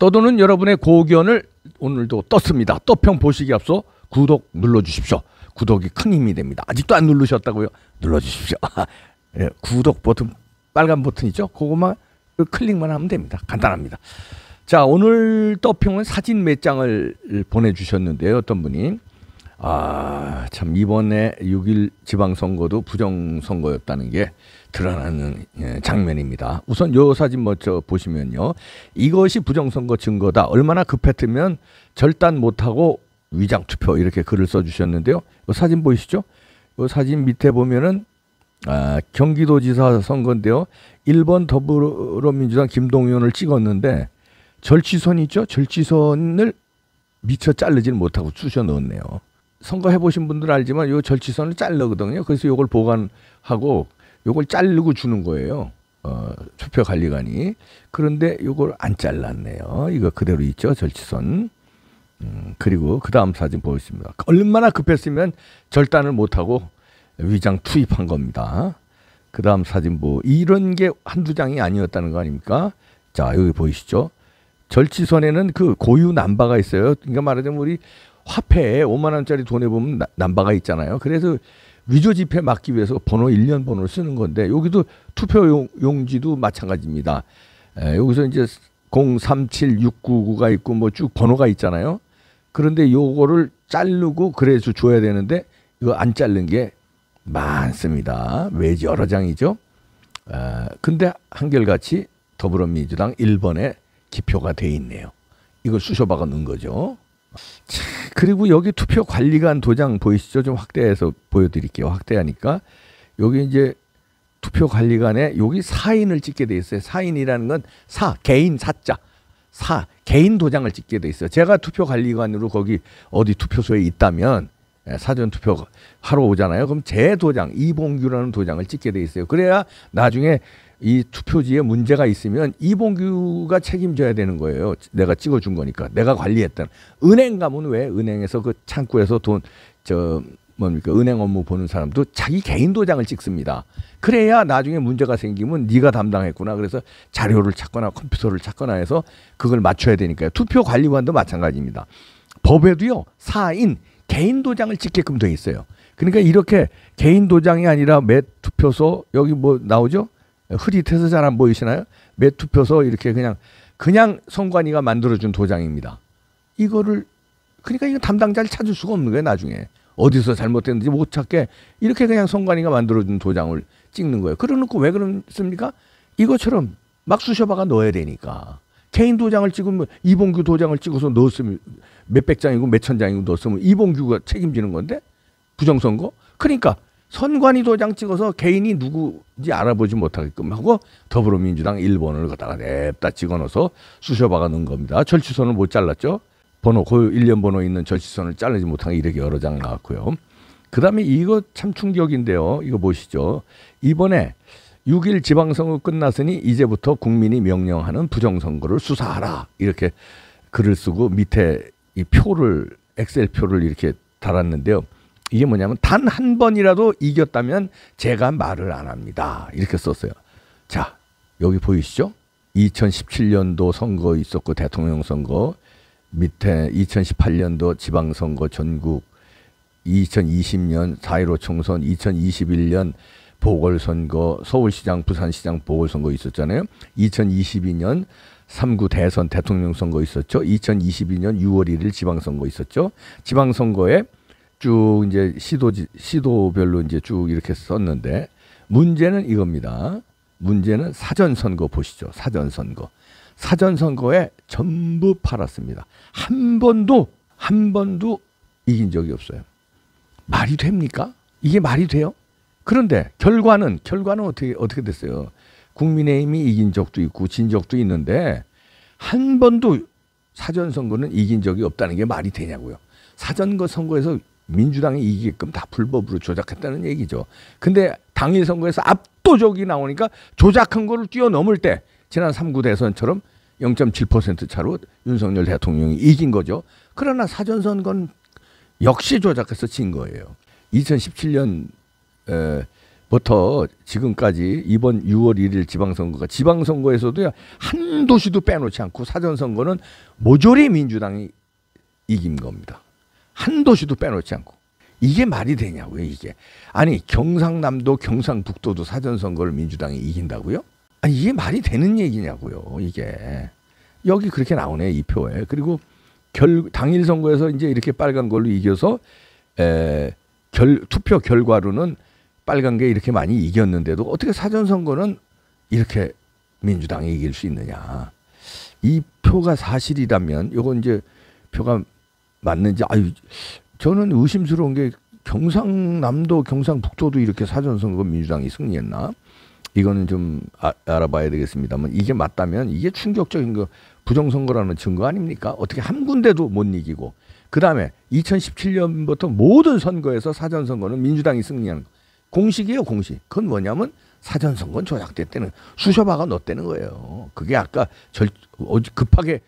떠도는 여러분의 고견을 오늘도 떴습니다. 떠평 보시기 앞서 구독 눌러주십시오. 구독이 큰 힘이 됩니다. 아직도 안 누르셨다고요? 눌러주십시오. 예, 구독 버튼, 빨간 버튼 있죠? 그거만 클릭만 하면 됩니다. 간단합니다. 자, 오늘 떠평은 사진 몇 장을 보내주셨는데요. 어떤 분이 참 이번에 6.1 지방선거도 부정선거였다는 게 드러나는 장면입니다. 우선 요 사진 먼저 보시면요. 이것이 부정선거 증거다. 얼마나 급했으면 절단 못하고 위장투표 이렇게 글을 써주셨는데요. 이 사진 보이시죠? 이 사진 밑에 보면은 경기도지사 선거인데요. 1번 더불어민주당 김동연을 찍었는데 절취선 있죠? 절취선을 미처 자르질 못하고 쑤셔 넣었네요. 선거 해보신 분들 알지만 요 절취선을 자르거든요. 그래서 요걸 보관하고 요걸 자르고 주는 거예요. 투표관리관이. 그런데 요걸 안 잘랐네요. 이거 그대로 있죠? 절취선. 그리고 그 다음 사진 보겠습니다. 얼마나 급했으면 절단을 못하고 위장 투입한 겁니다. 그 다음 사진 이런 게 한두 장이 아니었다는 거 아닙니까? 자, 여기 보이시죠? 절취선에는 그 고유 남바가 있어요. 그러니까 말하자면 우리 화폐에 5만 원짜리 돈에 보면 남바가 있잖아요. 그래서 위조 지폐 막기 위해서 번호 1년 번호를 쓰는 건데 여기도 투표 용지도 마찬가지입니다. 여기서 이제 037699가 있고 뭐 쭉 번호가 있잖아요. 그런데 요거를 자르고 그래서 줘야 되는데 이거 안 자른 게 많습니다. 외지 여러 장이죠. 근데 한결같이 더불어민주당 1번에 기표가 돼 있네요. 이걸 쑤셔박아 넣은 거죠. 자, 그리고 여기 투표관리관 도장 보이시죠? 좀 확대해서 보여드릴게요. 확대하니까 여기 이제 투표관리관에 여기 사인을 찍게 돼 있어요. 사인이라는 건 개인 사자. 개인 도장을 찍게 돼 있어요. 제가 투표관리관으로 거기 어디 투표소에 있다면 사전투표 하러 오잖아요. 그럼 제 도장, 이봉규라는 도장을 찍게 돼 있어요. 그래야 나중에 이 투표지에 문제가 있으면 이봉규가 책임져야 되는 거예요. 내가 찍어준 거니까. 내가 관리했던. 은행 가면 왜 은행에서 그 창구에서 은행 업무 보는 사람도 자기 개인 도장을 찍습니다. 그래야 나중에 문제가 생기면 네가 담당했구나. 그래서 자료를 찾거나 컴퓨터를 찾거나 해서 그걸 맞춰야 되니까요. 투표관리관도 마찬가지입니다. 법에도요. 사인, 개인 도장을 찍게끔 돼 있어요. 그러니까 이렇게 개인 도장이 아니라 매 투표소 여기 뭐 나오죠? 흐릿해서 잘 안 보이시나요? 매 투표소 이렇게 그냥 선관위가 만들어준 도장입니다. 이거를 그러니까 이거 담당자를 찾을 수가 없는 거예요. 나중에 어디서 잘못됐는지 못 찾게 이렇게 그냥 선관위가 만들어준 도장을 찍는 거예요. 그러놓고 왜 그렇습니까? 이것처럼 막 쑤셔박아 넣어야 되니까. 개인 도장을 찍으면 이봉규 도장을 찍어서 넣었으면 몇백 장이고 몇천 장이고 넣었으면 이봉규가 책임지는 건데 부정선거? 그러니까 선관위 도장 찍어서 개인이 누구인지 알아보지 못하게끔 하고 더불어민주당 1번을 갖다가 냅다 찍어넣어서 쑤셔박아 넣은 겁니다. 절취선을 못 잘랐죠. 번호, 그 1년 번호 있는 절취선을 자르지 못한 게 이렇게 여러 장 나왔고요. 그 다음에 이거 참 충격인데요. 이거 보시죠. 이번에 6.1 지방선거 끝났으니 이제부터 국민이 명령하는 부정선거를 수사하라. 이렇게 글을 쓰고 밑에 이 표를, 엑셀표를 이렇게 달았는데요. 이게 뭐냐면 단 한 번이라도 이겼다면 제가 말을 안 합니다. 이렇게 썼어요. 자, 여기 보이시죠? 2017년도 선거 있었고 대통령 선거, 밑에 2018년도 지방선거 전국, 2020년 4.15 총선, 2021년 보궐선거, 서울시장, 부산시장 보궐선거 있었잖아요. 2022년 3구 대선 대통령 선거 있었죠. 2022년 6월 1일 지방선거 있었죠. 지방선거에 쭉 이제 시도별로 이제 쭉 이렇게 썼는데 문제는 이겁니다. 문제는 사전선거 보시죠. 사전선거. 사전선거에 전부 팔았습니다. 한 번도 이긴 적이 없어요. 말이 됩니까? 이게 말이 돼요? 그런데 결과는 어떻게 됐어요? 국민의힘이 이긴 적도 있고 진 적도 있는데 한 번도 사전선거는 이긴 적이 없다는 게 말이 되냐고요. 사전선거에서 민주당이 이기게끔 다 불법으로 조작했다는 얘기죠. 근데 당일 선거에서 압도적이 나오니까 조작한 거를 뛰어넘을 때 지난 3구 대선처럼 0.7% 차로 윤석열 대통령이 이긴 거죠. 그러나 사전선거는 역시 조작해서 진 거예요. 2017년 부터 지금까지 이번 6월 1일 지방선거가 지방선거에서도 한 도시도 빼놓지 않고 사전선거는 모조리 민주당이 이긴 겁니다. 한 도시도 빼놓지 않고. 이게 말이 되냐고요, 이게. 아니, 경상남도, 경상북도도 사전선거를 민주당이 이긴다고요? 아니, 이게 말이 되는 얘기냐고요, 이게. 여기 그렇게 나오네, 이 표에. 그리고 당일 선거에서 이제 이렇게 빨간 걸로 이겨서 투표 결과로는 빨간 게 이렇게 많이 이겼는데도 어떻게 사전선거는 이렇게 민주당이 이길 수 있느냐. 이 표가 사실이라면 이건 이제 표가 맞는지 저는 의심스러운 게 경상남도 경상북도도 이렇게 사전선거 민주당이 승리했나. 이거는 좀 알아봐야 되겠습니다만 이게 맞다면 이게 충격적인 거 부정선거라는 증거 아닙니까? 어떻게 한 군데도 못 이기고 그 다음에 2017년부터 모든 선거에서 사전선거는 민주당이 승리하는 거. 공식이에요, 공식. 그건 뭐냐면 사전선거는 조작됐다는 수셔봐가 넣었다는 거예요. 그게 아까 급하게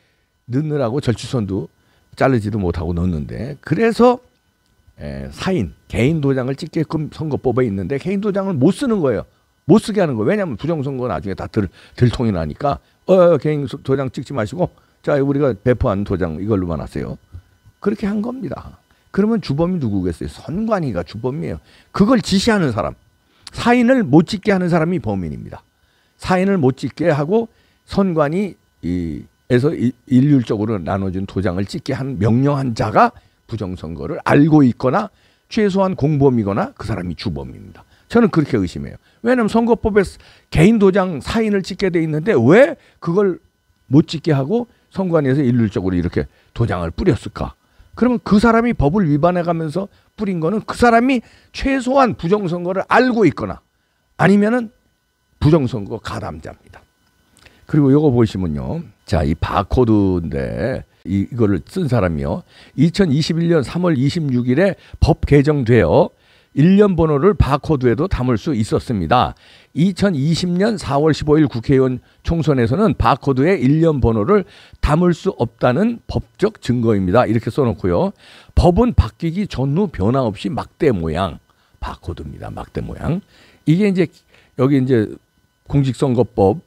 넣느라고 절취선도 자르지도 못하고 넣었는데 그래서 사인, 개인 도장을 찍게끔 선거법에 있는데 개인 도장을 못 쓰는 거예요. 못 쓰게 하는 거예요. 왜냐하면 부정선거 나중에 다 들통이 나니까 개인 도장 찍지 마시고 자 우리가 배포한 도장 이걸로만 하세요. 그렇게 한 겁니다. 그러면 주범이 누구겠어요? 선관위가 주범이에요. 그걸 지시하는 사람. 사인을 못 찍게 하는 사람이 범인입니다. 사인을 못 찍게 하고 선관위에서 일률적으로 나눠준 도장을 찍게 한 명령한 자가 부정선거를 알고 있거나 최소한 공범이거나 그 사람이 주범입니다. 저는 그렇게 의심해요. 왜냐하면 선거법에 개인 도장 사인을 찍게 돼 있는데 왜 그걸 못 찍게 하고 선관위에서 일률적으로 이렇게 도장을 뿌렸을까? 그러면 그 사람이 법을 위반해가면서 뿌린 거는 그 사람이 최소한 부정선거를 알고 있거나 아니면은 부정선거 가담자입니다. 그리고 이거 보시면요. 자, 이 바코드인데 이거를 쓴 사람이요. 2021년 3월 26일에 법 개정되어 일련 번호를 바코드에도 담을 수 있었습니다. 2020년 4월 15일 국회의원 총선에서는 바코드에 일련 번호를 담을 수 없다는 법적 증거입니다. 이렇게 써놓고요. 법은 바뀌기 전후 변화 없이 막대 모양 바코드입니다. 막대 모양. 이게 이제 여기 이제 공직선거법을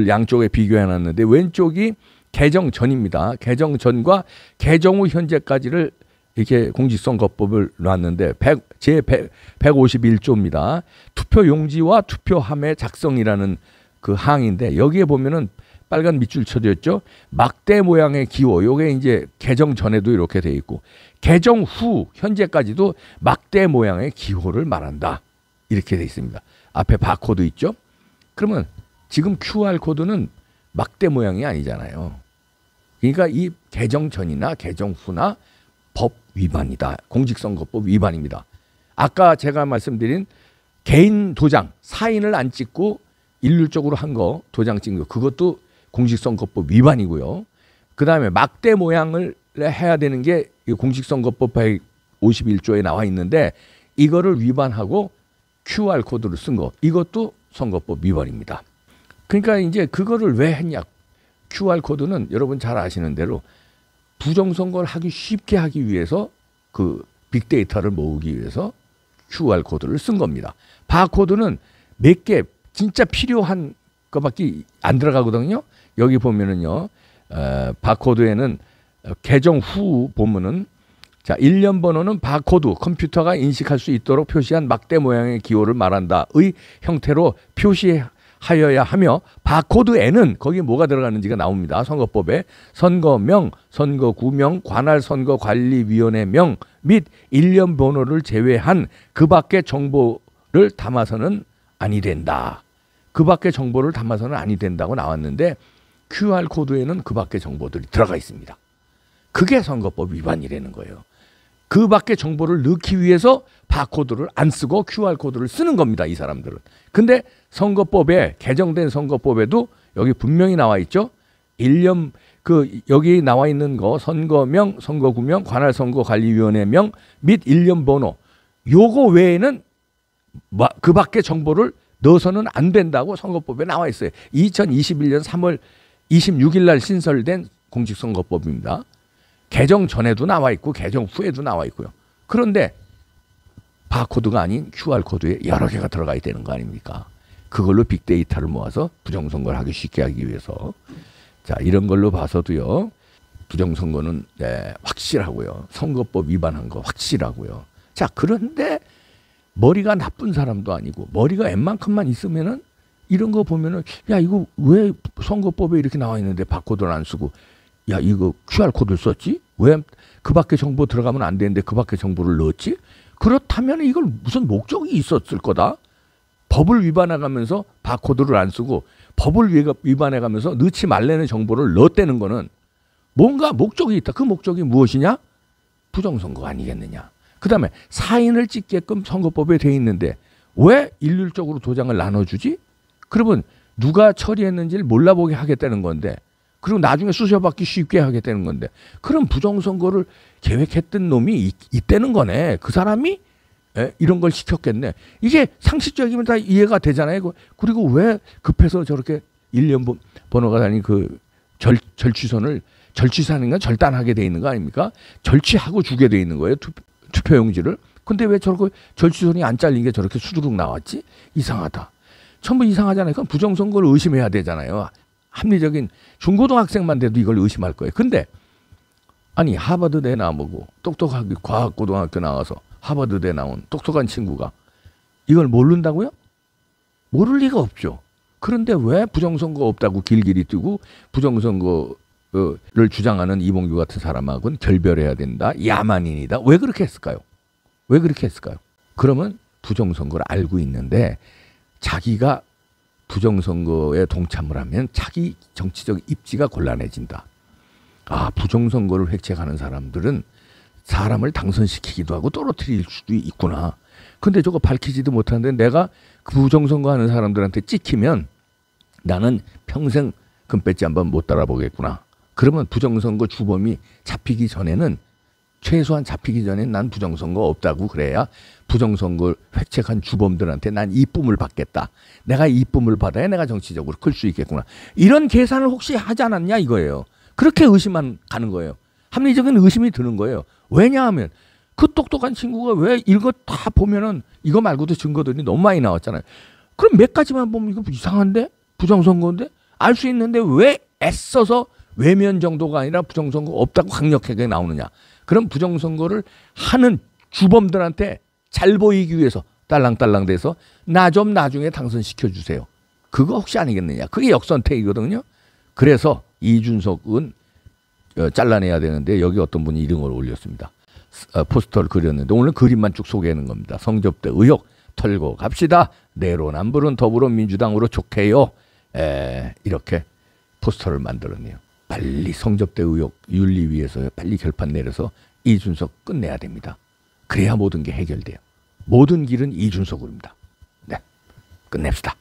양쪽에 비교해놨는데 왼쪽이 개정 전입니다. 개정 전과 개정 후 현재까지를 이렇게 공직선거법을 놨는데 제 151조입니다. 투표용지와 투표함의 작성이라는 그 항인데 여기에 보면은 빨간 밑줄 쳐져 있죠. 막대 모양의 기호. 요게 이제 개정 전에도 이렇게 돼 있고 개정 후 현재까지도 막대 모양의 기호를 말한다. 이렇게 돼 있습니다. 앞에 바코드 있죠. 그러면 지금 QR코드는 막대 모양이 아니잖아요. 그러니까 이 개정 전이나 개정 후나 법 위반이다. 공직선거법 위반입니다. 아까 제가 말씀드린 개인 도장, 사인을 안 찍고 일률적으로 한 거, 도장 찍은 거, 그것도 공직선거법 위반이고요. 그 다음에 막대 모양을 해야 되는 게 공직선거법 151조에 나와 있는데 이거를 위반하고 QR코드를 쓴 거, 이것도 선거법 위반입니다. 그러니까 이제 그거를 왜 했냐. QR코드는 여러분 잘 아시는 대로 부정선거를 하기 쉽게 하기 위해서 그 빅데이터를 모으기 위해서 QR코드를 쓴 겁니다. 바코드는 몇 개 진짜 필요한 것밖에 안 들어가거든요. 여기 보면은요. 바코드에는 개정 후 보면은 자, 일련 번호는 바코드, 컴퓨터가 인식할 수 있도록 표시한 막대 모양의 기호를 말한다의 형태로 표시하여야 하며 바코드에는 거기에 뭐가 들어가는지가 나옵니다. 선거법에 선거명, 선거구명, 관할선거관리위원회명 및 일련 번호를 제외한 그 밖의 정보를 담아서는 아니 된다. 그 밖의 정보를 담아서는 아니 된다고 나왔는데 QR코드에는 그 밖의 정보들이 들어가 있습니다. 그게 선거법 위반이라는 거예요. 그 밖의 정보를 넣기 위해서 바코드를 안 쓰고 QR코드를 쓰는 겁니다. 이 사람들은. 근데 선거법에 개정된 선거법에도 여기 분명히 나와 있죠. 일련 여기 나와 있는 거 선거명, 선거구명, 관할선거관리위원회명 및 일련 번호 요거 외에는 그 밖의 정보를 넣어서는 안 된다고 선거법에 나와 있어요. 2021년 3월 26일 날 신설된 공직선거법입니다. 개정 전에도 나와 있고 개정 후에도 나와 있고요. 그런데 바코드가 아닌 QR코드에 여러 개가 들어가야 되는 거 아닙니까? 그걸로 빅데이터를 모아서 부정선거를 하기 쉽게 하기 위해서. 자, 이런 걸로 봐서도요. 부정선거는 확실하고요. 선거법 위반한 거 확실하고요. 자, 그런데 머리가 나쁜 사람도 아니고 머리가 웬만큼만 있으면은 이런 거 보면은 야, 이거 왜 선거법에 이렇게 나와 있는데 바코드를 안 쓰고 야, 이거 QR코드를 썼지? 왜 그 밖에 정보 들어가면 안 되는데 그 밖에 정보를 넣었지? 그렇다면 이걸 무슨 목적이 있었을 거다. 법을 위반해가면서 바코드를 안 쓰고 법을 위반해가면서 넣지 말라는 정보를 넣었다는 거는 뭔가 목적이 있다. 그 목적이 무엇이냐? 부정선거 아니겠느냐. 그 다음에 사인을 찍게끔 선거법에 돼 있는데 왜 일률적으로 도장을 나눠주지? 그러면 누가 처리했는지를 몰라보게 하겠다는 건데, 그리고 나중에 수셔받기 쉽게 하겠다는 건데, 그럼 부정선거를 계획했던 놈이 있다는 거네. 그 사람이 이런 걸 시켰겠네. 이게 상식적이면 다 이해가 되잖아요. 그리고 왜 급해서 저렇게 1년 번호가 다닌 그 절취사는가 절단하게 돼 있는 거 아닙니까? 절취하고 주게 돼 있는 거예요. 투표용지를. 근데 왜 저렇게 절취선이 안 잘린 게 저렇게 수두룩 나왔지? 이상하다. 전부 이상하잖아요. 그럼 부정선거를 의심해야 되잖아요. 합리적인 중고등학생만 돼도 이걸 의심할 거예요. 근데 아니 하버드대 나오고 똑똑하게 과학고등학교 나와서 하버드대 나온 똑똑한 친구가 이걸 모른다고요? 모를 리가 없죠. 그런데 왜 부정선거 없다고 길길이 뛰고 부정선거를 주장하는 이봉규 같은 사람하고는 결별해야 된다. 야만인이다. 왜 그렇게 했을까요? 왜 그렇게 했을까요? 그러면 부정선거를 알고 있는데 자기가 부정선거에 동참을 하면 자기 정치적 입지가 곤란해진다. 아, 부정선거를 획책하는 사람들은 사람을 당선시키기도 하고 떨어뜨릴 수도 있구나. 근데 저거 밝히지도 못하는데 내가 그 부정선거 하는 사람들한테 찍히면 나는 평생 금배지 한번 못 달아보겠구나. 그러면 부정선거 주범이 잡히기 전에는 최소한 잡히기 전에 난 부정선거 없다고 그래야 부정선거를 획책한 주범들한테 난 이쁨을 받겠다. 내가 이쁨을 받아야 내가 정치적으로 클 수 있겠구나. 이런 계산을 혹시 하지 않았냐 이거예요. 그렇게 의심만 가는 거예요. 합리적인 의심이 드는 거예요. 왜냐하면 그 똑똑한 친구가 왜 이거 다 보면은 이거 말고도 증거들이 너무 많이 나왔잖아요. 그럼 몇 가지만 보면 이거 이상한데? 부정선거인데? 알 수 있는데 왜 애써서 외면 정도가 아니라 부정선거 없다고 강력하게 나오느냐. 그럼 부정선거를 하는 주범들한테 잘 보이기 위해서 딸랑딸랑 돼서 나 좀 나중에 당선시켜주세요. 그거 혹시 아니겠느냐. 그게 역선택이거든요. 그래서 이준석은 잘라내야 되는데 여기 어떤 분이 이런 걸 올렸습니다. 포스터를 그렸는데 오늘 그림만 쭉 소개하는 겁니다. 성접대 의혹 털고 갑시다. 내로남불은 더불어민주당으로 좋게요. 이렇게 포스터를 만들었네요. 빨리 성접대 의혹 윤리위에서 빨리 결판 내려서 이준석 끝내야 됩니다. 그래야 모든 게 해결돼요. 모든 길은 이준석으로입니다. 네, 끝냅시다.